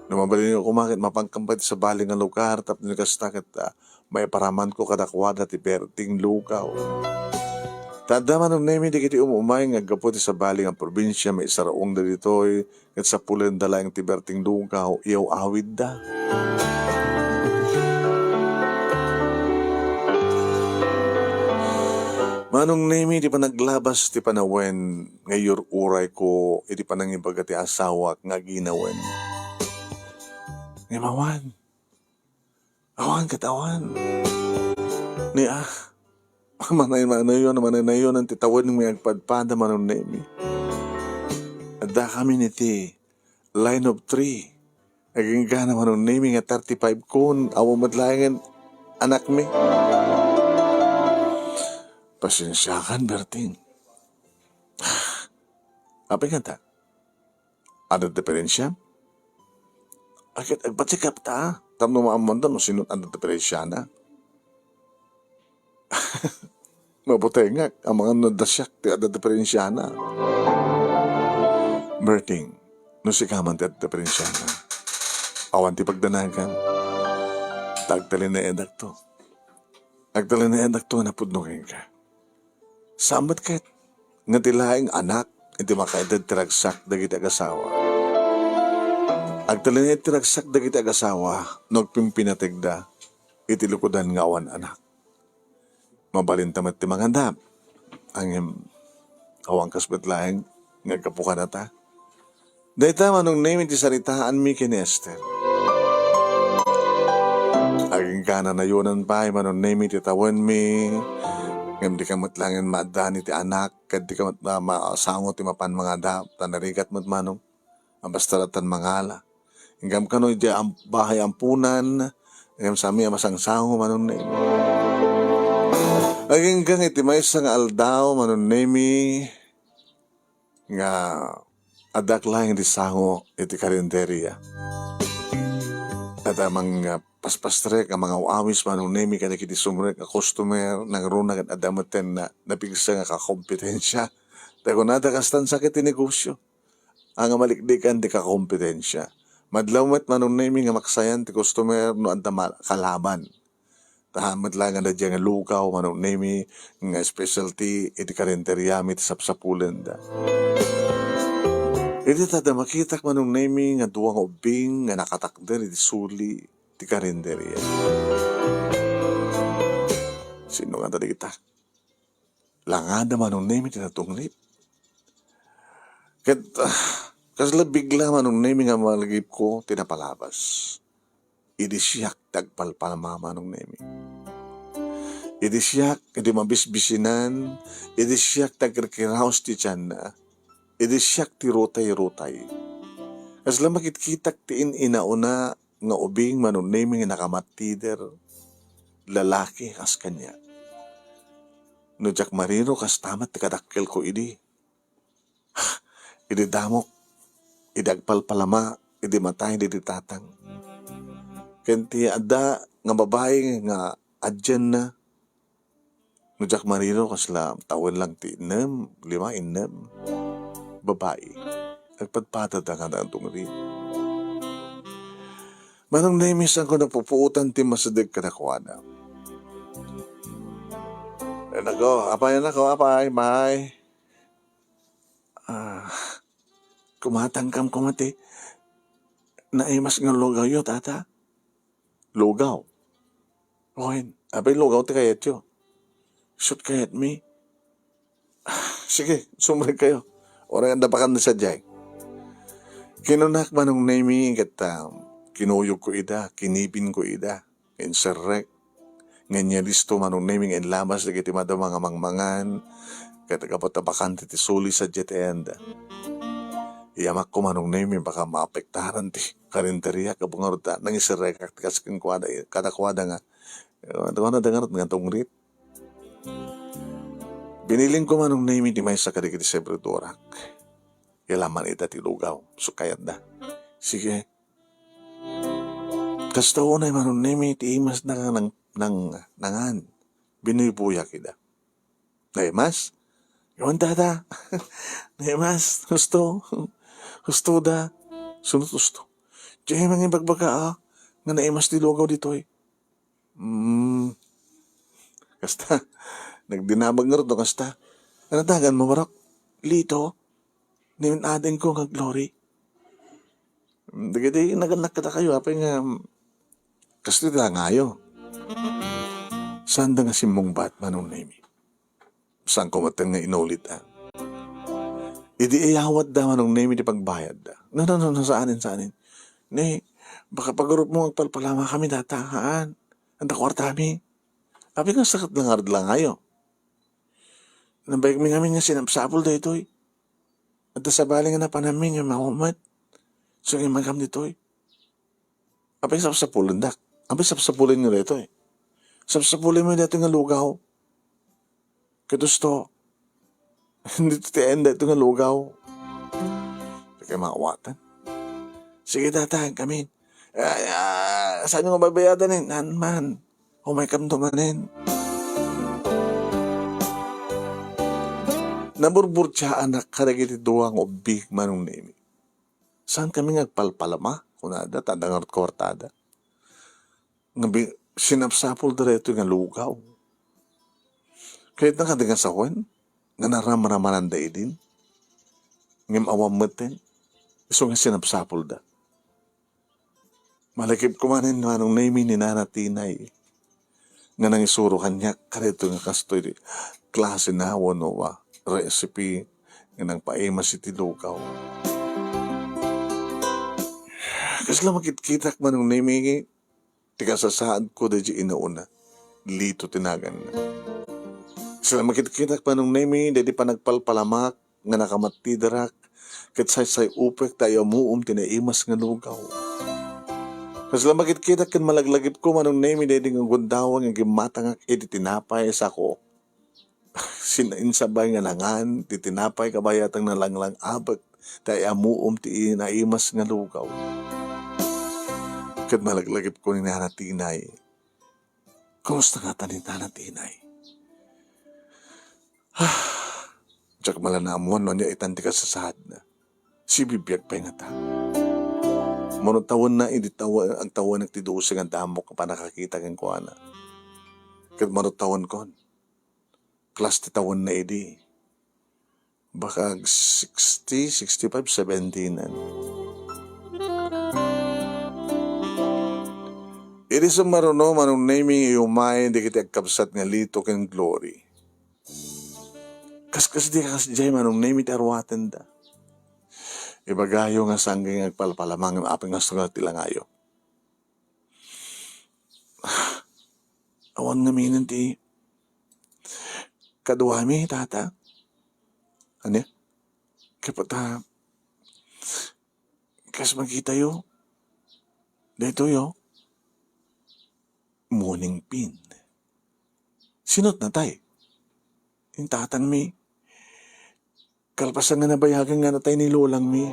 Mabalin ko kumakit mapangkampat sa baling nga lugar tapos nagkastakit may paraman ko kadakwada ti perting lugaw. Tadaman ng nemi di kiti umumay nga gaputi sa baling ang probinsya may isaraong da ditoy kat sa pulen dala ang tiberting lugaw iyaw awid da. Manong nemi di pa naglabas ti panawen ngayor uray ko iti panangibaga ti asawa nga ginawen. Ngayon, awan katawan. Ni Manay yun ang titawad ng may agpadpada manon nemi. Ada kami niti line of 3. Aging gana manon nemi nga 35 kun awa madlayangan anak mi. Pasensyakan Berting. Apa nga ta? Ano diferensya? Agad agpatsikap ta. Tamno maamonda no sinun ano diferensya na. Mabuti nga, ang mga nadasyak ti ada diferensya na. Berting, no si kaman ti ada diferensya na. Awan ti pagdanagan. Tagtalin na edak to. Agtalin na edak to na pudnungin ka. Sambat kahit nga tilaing anak, iti makaedad tiragsak dagiti agasawa. Agtalin na tiragsak dagiti agasawa, nagpimpinatigda, iti lukudan nga awan anak. Mabalintamat ti mga handap. Ang awang kasbetlaeng ngagkapuka na ta. Dahita manong name iti saritaan mi kini Esther. Aging kana na yunan pa, manong name iti tawan mi. Ngam di ka matlangin maadani ti anak, kad di ka maasango ti mapan mga handap, tanarikat mat manong, ang bastaratan mangala. Ngam kano iti bahay ampunan, ngam sami masangsango manong name. Aging gang iti may isang aldaw manunemi nga adak lang iti sango iti karinderya. At amang paspastrek ang mga awis manunemi kada kiti sumrek a customer nang runag at adamaten na napigsa nga kakompetensya. Tayo nada kastan sakit ti negosyo. Ang malikdikan ti kakompetensya. Madlawmet manunemi nga maksayan ti customer no anta kalaban. Tahamat lang na dyan nga lukaw, manong nemi, nga specialty, iti karinterya, iti sapsapulen da. Iti tada makitak manong nemi, nga duwang ubing, nga nakatakder, iti suli, iti karinterya. Sino nga tada kita? Langada manong nemi, tinatunglit. Kasla bigla manong nemi nga malagip ko, tinapalabas. Idi siyak tagpalpalama manong nemi. Idi siyak, idi mabisbisinan, idi siyak tagkirkiraos ti tiyan na, idi siyak ti rotay-rotay. Kasla makitkitak ti inauna nga ubing manong nemi nga nakamatider, lalaki kas kanya. No jak marino kas tamat ti kadakkel ko idi. Idi damok, idi agpalpalama, idi matay, idi tatang. Kenti ada nga babae nga adyan na no Jack Marino kasla tawin lang ti 5 babae nagpadpatad ang atong rin. Manong naimisan ko nagpupuutan ti masadig kanakuana. Nako, apay, may. Kumatangkam kumati. Naimas nga lugaw yun, tata. Lugaw. Okay, apay lugaw ti kayat yun. Shoot kayat mi. Sige, sumrig kayo. Orang ang dapakan na sa dyan. Kinunak manong naimi kat kinuyog ko ida, kinipin ko ida, inserrek. Ngayon listo manong naiming enlamas na kiti madam mga mangmangan, kat kapatabakan ti suli sa jet end. Iyamak ko manong naiming baka maapektaran ti karinteriya kabungarta nang iserrek at kasking kadakwada nga. Ano na dangarot nga tungrit. Biniling ko manong naiming di may sa kadikiti sebredorak. Ilaman ita ti lugaw, sukayat da. Sige. Kastaw na manong naiming ti imas na nangan. Binibuyak ida. Naimas? Iwan tata. Naimas, gusto da. Sunod gusto. Diyan mga bagbaga nga naimas ti lugaw dito eh. Kasta, nagdinabag nga rin kasta. Anatagan mo marok? Lito, nimin ading ko nga glory. Dagadi, naganak kita kayo, apay nga, kasta tila ngayo. Saan da nga simong Batman o naimi? Saan kumatang nga inulit Idi iyawat da manong naimi di pagbayad da. No, saanin. Ne, baka pagurot mo magpalpalama kami datahaan. Ang kwarta mi. Api nga sakit lang ngayo. Nabayag mi ngamin nga sinapsapol da ito eh. At sa bali nga na panamin yung mahumat. So yung magkam dito eh. Apay sapsapulan dak. Apay sapsapulan nga dito eh. Sapsapulan mo dito nga lugaw. Kadusto. Hindi titiyan dito nga lugaw. Kaya makawatan. Sige tatang kami. Saan yung mababayadan eh? Man. Humay kam dumanin. Naburbur siya anak karagiti duwang o big manong name. Saan kami ngagpalpalama? Kunada, tandang kortada. Sinapsapol direto nga lugaw. Kahit nakadingan sa kwan, nga naramaraman da idin. Ngam awam matin, iso nga sinapsapol da. Malakip kumanin manong name ni nanatinay. Nga nang isuro kanya, karito nga kastoy klase na wano recipe nga nang paima si tilugaw. Kasi lang makitkitak man ng name tika sasaad ko da di inauna. Lito tinagan na. Kasi lang makitkitak man ng name di pa nagpalpalamak nga nakamatidarak kat say upek tayo muum tinaimas nga lugaw. Kasi lang makitkitak kan malaglagip ko man ng name di nga gundawang nga gimatangak edi tinapay sa ko. Sinansabay nga nangan, titinapay kabayatang nalanglang abag, tayo amuom ti naimas nga lugaw. Kat malaglagip ko ni nanatinay. Kumusta nga tanin nanatinay? Tsak malanamuan no niya itanti ka sa sahad na. Si bibiyag pa nga ta. Mano tawon na, hindi tawon, ang tawon nagtiduusing ang damok pa nakakita ng kuwana. Kat mano tawon kon. Plus titawon na idi. Baka 60, 65, 17 na. Iti sa maruno, manong naming iumay, di kita kapsat nga lito ken glory. Kas di kasjay manong naming tarwaten da. Ibagayo nga sangging agpalpalamang ang apeng nga sungat tilangayo. Awan nga minan ti kaduami, tata. Ano? Kapata, kas magkita yo. Dito yo. Morning pin. Sinot na tay. Yung tatang mi. Kalpasan nga nabayagan nga na tayo ni lolang mi.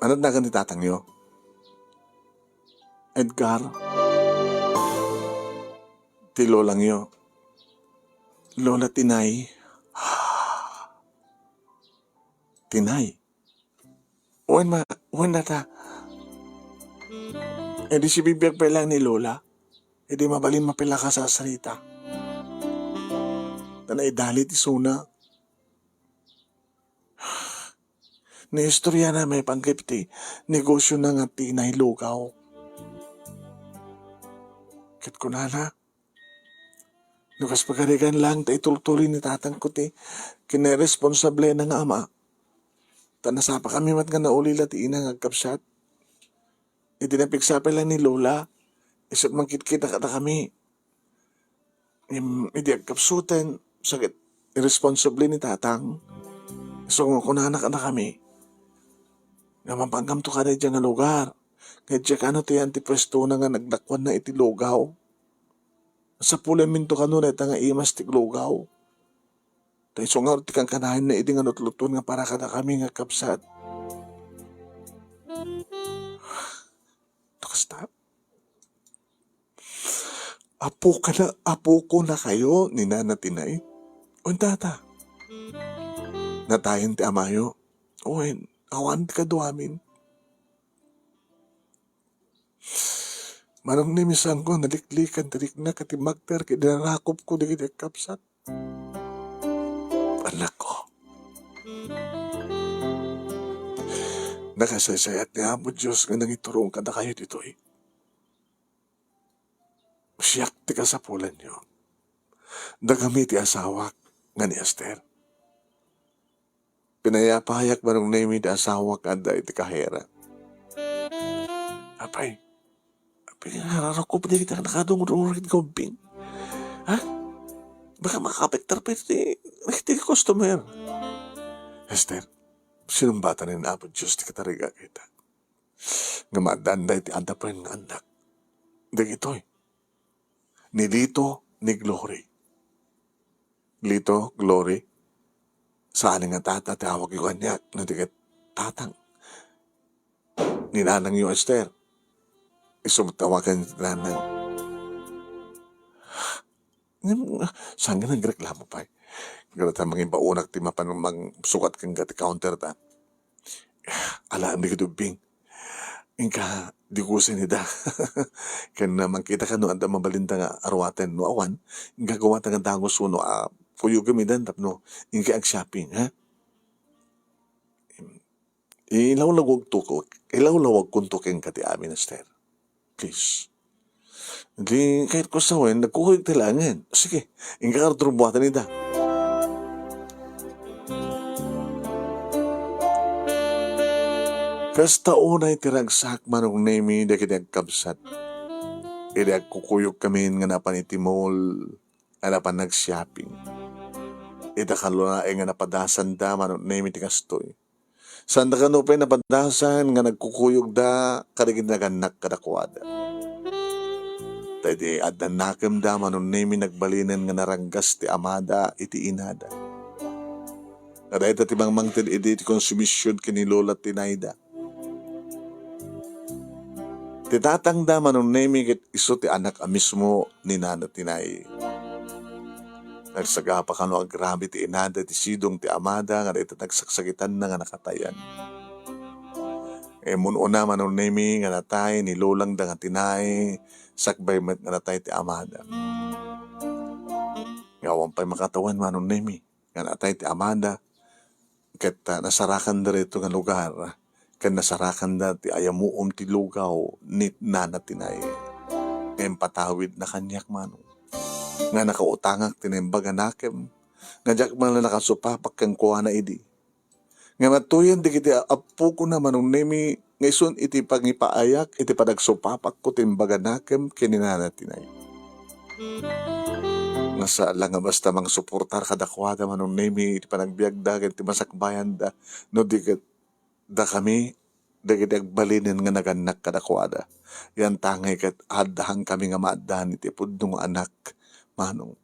Ano't na ganit tatang yo? Edgar? Ti lolang yo. Lola Tinay. Tinay. Uwan na ta. E di si bibiyag pa lang ni Lola. E di mabalin mapila ka sa sarita. Tanay dalit isuna. Ni istorya na may panggipti, negosyo na nga tinay lugaw. Kit ko na. Nukas pagkarigan lang, ta itultuloy ni tatang ko ti, kiniresponsable na nga ama. Tanasapa kami mat nga naulila ti ina nga kapsat. Itinapigsape lang ni Lola, isip magkitkita kata kami. Hindi agkapsutan, sakit, irresponsable ni tatang. So kunanak na kami. Nga mapanggam to ka na dyan nga lugar. Kaya ano ti antipwesto na nga nagdakwan na iti lugaw. Sa pula minto ka nun ita nga imas ti lugaw. Tayo so nga ti kang kanahin na iti nga nutluton nga para ka na kami nga kapsat. Nakasta. Apo ko na kayo ni Nana Tinay. O tata. Natayin ti amayo. Owen. Awan ka duamin. Manong nimisan ko, naliklikan, tarik na katimagter, kinarakop ko, di kapsat. Anak ko. Nakasaysayat ni Amo Diyos nga nangiturong ka na kayo dito eh. Siyak ti kasapulan nyo. Nagamit ti asawak nga ni Esther. Pinayapahayak manong name ni asawa kada iti kahera. Pay. Pinararo ko pa di kita nakadungurong rin kumping. Ha? Baka makapektar pa iti customer. Esther, sinong bata ni Apo Diyos ti katariga kita? Nga madanday ti anda pa rin nga anak. Dagi ito'y. Ni Lito, ni Glory. Lito, Glory. Saan nga tata, tawag yung kanyak na tigat tatang. Ni nanang yung Esther. Isumatawagan yung nanang. Saan nga nagreklamo pa eh? Ganata mga imbaunak ti mapanumang sukat kang gati counter ta. Alaan di kadubing. Inka, di ko sinida. Kan naman kita ka no, anda mabalinta nga arwaten no awan. Inka gawa ta nga dangos uno, puyo gamidan tapno. Inka ag shopping, ha? Ilawlawag kuntukin ka ti amin, Esther. Please. Hindi, kahit ko sawin, nagkukulig tilangan. Sige, inka karturbuatan nida. Kasta unay tiragsak manong nemi da kitag kabsat. Ida kukuyog kami nga napan itimol, nga napan nag-shopping. Ida kalunae nga napadasan da manong nemi ti kastoy. Sanda ka nupay napadasan nga nagkukuyog da karigid naganak kadakwada. Tadi adan nakam da manong nemi nagbalinan nga naranggas ti amada iti inada. Kada ita ti mangmangtid iti konsumisyon kinilola tinayda. Titatangda manong nemi kit iso ti anak a mismo ni nana tinay. Nagsagapa ka no agrabe ti inada ti sidong ti amada nga ita nagsaksakitan na nga nakatayan. Mununa manong nemi nga natay ni lolang da nga tinay sakbay met nga natay ti amada. Ngawang pa'y makatawan manong nemi nga natay ti amada ket nasarakan da rito nga lugar. Kan nasarakan da ti ayamuom ti lugaw ni nana tinay. Ngayon patawid na kanyak manong. Nga nakautangak tinimbaga nakem. Nga jak man na nakasupapak kang kuha na idi. Nga matuyan di kiti apo ko na manong nemi ngayon iti pangipaayak iti padagsupapak ko timbaga nakem kininana tinay. Nasa lang nga basta mang suportar kadakwada manong nemi iti panagbiagdag iti masakbayan da no di da kami dagiti agbalinin nga naganak kadakwada. Yan tangay kat adahang kami nga maaddan iti pudno nga anak manong.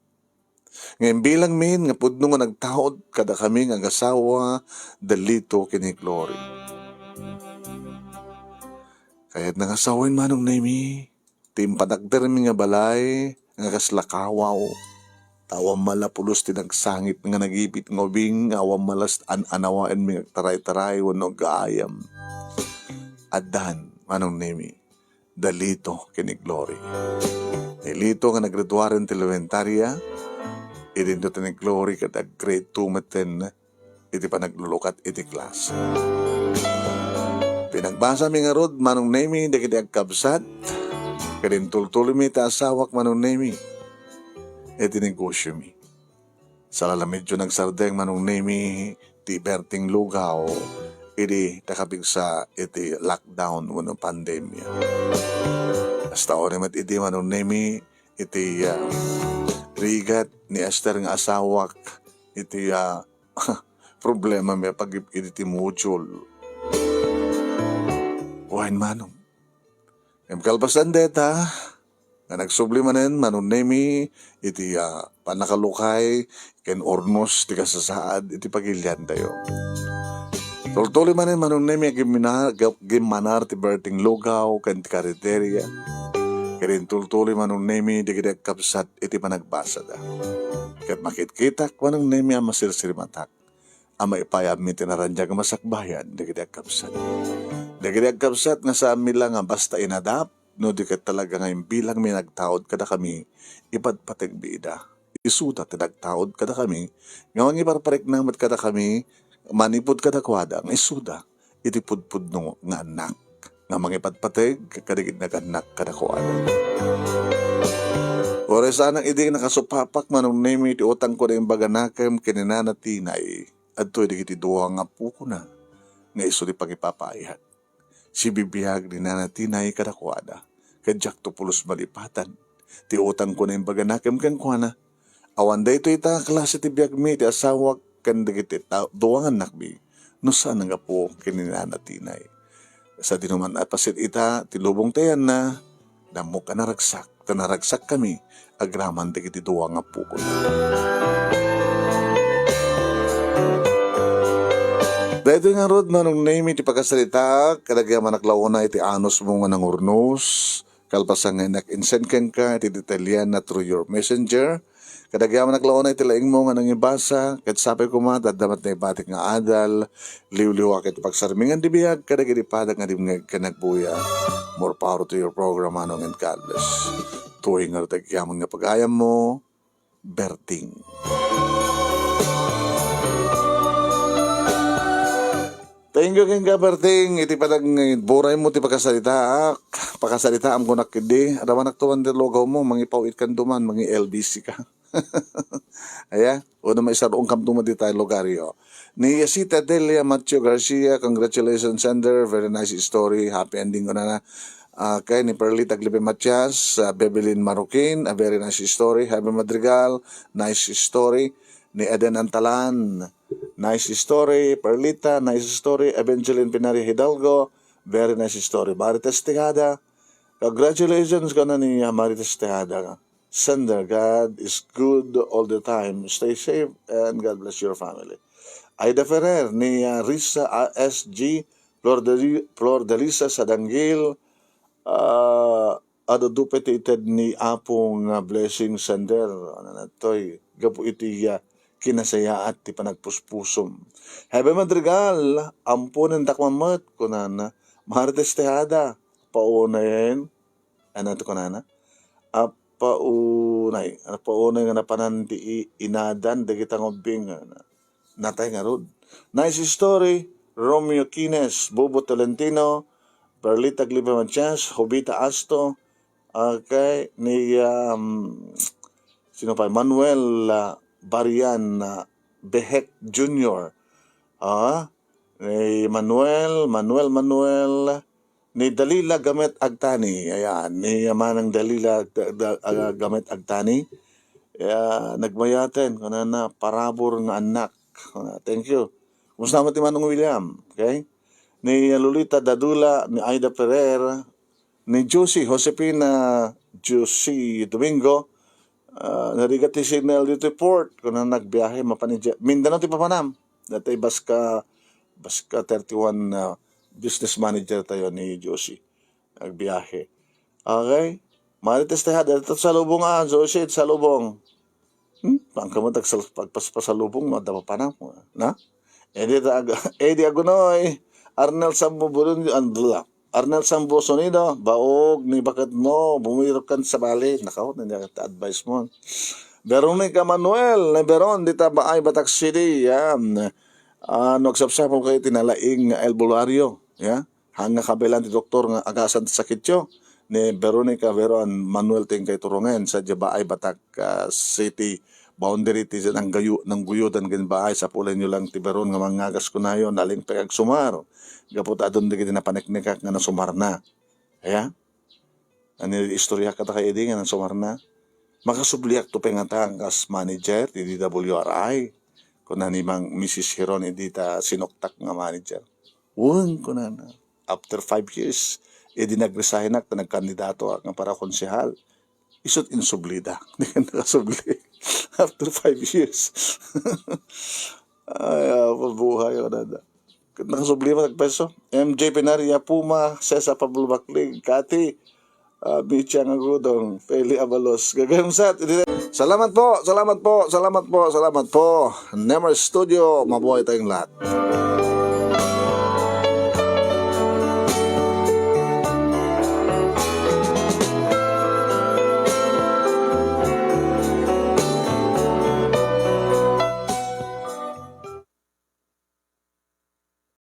Ngayon bilang min nga pudno nga nagtaod kada kami nga gasawa dalito kini Glory. Kaya't nangasawin manong nemi timpadagder mi nga balay nga kaslakawaw. Tawang malapulos tinagsangit nga nagipit ngobing awang malas anawain mi taray-taray wano gaayam. Adan manong nemi dalito kini Glory. Ilito nga naggraduaren ti elementarya idinto ti ni Glory kada grade 2 maten iti panaglulukat iti class. Pinagbasa mi nga rod manong nemi dagiti agkabsat kadin tultuloy mi ta asawak manong nemi iti negosyo mi. Sa medyo nagsardeng manong nemi ti berting lugaw iti takabig sa iti lockdown wano pandemya. Hasta ori mat iti manong nemi iti rigat ni Esther nga asawak iti problema mi pag iti module. Wain manong. Kalpasan deta nga nagsubli manen manong nemi iti panakalukay ken ornos ti kasasaad iti pagilyan tayo. Tultuloy manen manong nemi gimanar ti berting lugaw ken ti kariterya. Kirin tultuloy manong nemi di kiti kapsat iti panagbasa da. Ket makitkitak manong nemi ang masirsirimatak. Ama ipayam mi tinaranjag masakbayan di kiti kapsat. Di kiti kapsat nga sa amin lang basta inadap no di ket talaga ngayon bilang may nagtaod kada kami ipadpatig bida. Isuda ti nagtaod kada kami ngawang iparparik namat kada kami manipod kada kwada ang isuda iti pudpudno nga anak. Nga mangipadpatig, kadigid naganak kadakuan. Ores anang idi nakasupapak manong nemi ti utang ko na yung baganakem kininana tinay. Adto di kiti duwa nga puko na. Nga iso di pangipapayat. Si bibiyag ni nanatinay kadakwada. Kadyak to pulos malipatan. Ti utang ko na yung baganakem kang kuana. Awan da ito ita klase ti biyag mi ti asawak kan dagiti duwangan nakbi. No saan nga po kininanatinay. Sa dinuman at pasit ita ti lubong tayan na damo ka naragsak. Tanaragsak kami agraman dagiti duwang nga po ko. Dahil nga rod manong name iti pagkasalita, kadagyaman naklauna iti anos mo nga nangurnos, kalpasan nga nak-insend ka iti detalyan na through your messenger, kadagyaman naklauna iti laing mo nga nangibasa, kat sabi ko ma, dadamat na ibatik nga adal, liw-liwak iti pagsarmingan di biyag, kadagiti padag nga di nga kanagbuya. More power to your program, Manong and God bless. Tuwing nga tagyaman nga pag-ayam mo, Berting. Thank you kang Berting, iti padag buray mo ti pagkasalita, pagkasalita am ko nakidi, adaman naktuwan di logaw mo, mangipawit kan duman, mangi LBC ka. Aya, o na may sarong kam duman di tayo logaryo. Ni Yasita Delia Mateo Garcia, congratulations sender, very nice story, happy ending ko na. Kay ni Perlita Taglipe Matias, Bebelin Marukin, a very nice story, Jaime Madrigal, nice story, ni Eden Antalan, nice story, Perlita, nice story, Evangeline Pinario Hidalgo, very nice story, Marites Tejada, congratulations ka na ni Marites Tejada. Sender, God is good all the time, stay safe, and God bless your family. Aida Ferrer, ni Risa ASG, Flor de Lisa Sadangil, adudupetited ni Apong blessing sender, ano na to'y, gapu iti kinasayaat ti panagpuspusom. Hebe Madrigal, ampunin takmamat kunana, Martes Tejada, paunayin, ano ito kunana? Paunay nga napanan ti inadan, dagitang obing, natay nga rod. Nice story, Romeo Quines, Bobo Tolentino, Perlita Taglipe Matias, Jovita Asto, okay, ni sino pa, Manuel Barian Behek Jr. Ni Manuel, ni Dalila Gamet Agtani, ayan, ni Manang Dalila Gamet Agtani, nagmayaten, kanana, parabor nga anak, thank you. Kumusta naman ti Manong William, okay? Ni Lolita Dadula, ni Aida Ferrer, ni Josie Josepina Josie Domingo, narigati signal dito port, kung na nagbiyahe, mapanidya. Mindanao ti papanam, dati baska 31 business manager tayo ni Josie, nagbiyahe. Okay? Marites Tejada, dito sa lubong Josie, sa lubong. Pangkamatag pagpasalubong, madama pa na? Edi Agunoy, Arnel Sambo Burundi, Arnel Sambo Sonido, baog ni bakit mo, bumirap kan sa bali, nakahot, hindi ka advice mo. Veronica Manuel, na Veron, dita Baay, Batak City, yan. Nagsapsapal kayo tinalaing El Bulario, ya. Hanga kabilan ti doktor nga agasan ti sakityo, ni Veronica Veron Manuel ting kay turungan sa Baay, Batak City, boundary ti ng guyudan gan baay sa pulay nyo lang ti Veron nga mangagas ko na yun, naling pagag sumar. Gapot adon di kita napaniknikak nga nasumar na. Kaya? Ano istorya ka ta kay Edi nga nasumar na? Makasubliak to pengatang as manager ti DWRI. Kung na ni mang Mrs. Hiron hindi ta sinoktak nga manager. Uwang ko na. After 5 years, Edi nag-resign na nagkandidato nga para konsehal. Isot insublida. Hindi ka nakasubli. After 5 years. Ay, pabuhay ko na. Nakasubli mo nagpeso. MJ Penaria Puma, Cesar Pablo Baclig, Kati, Micha Ngagudong, Feli Abalos. Gagayong sat. Salamat po. Nemer Studio, mabuhay tayong lahat.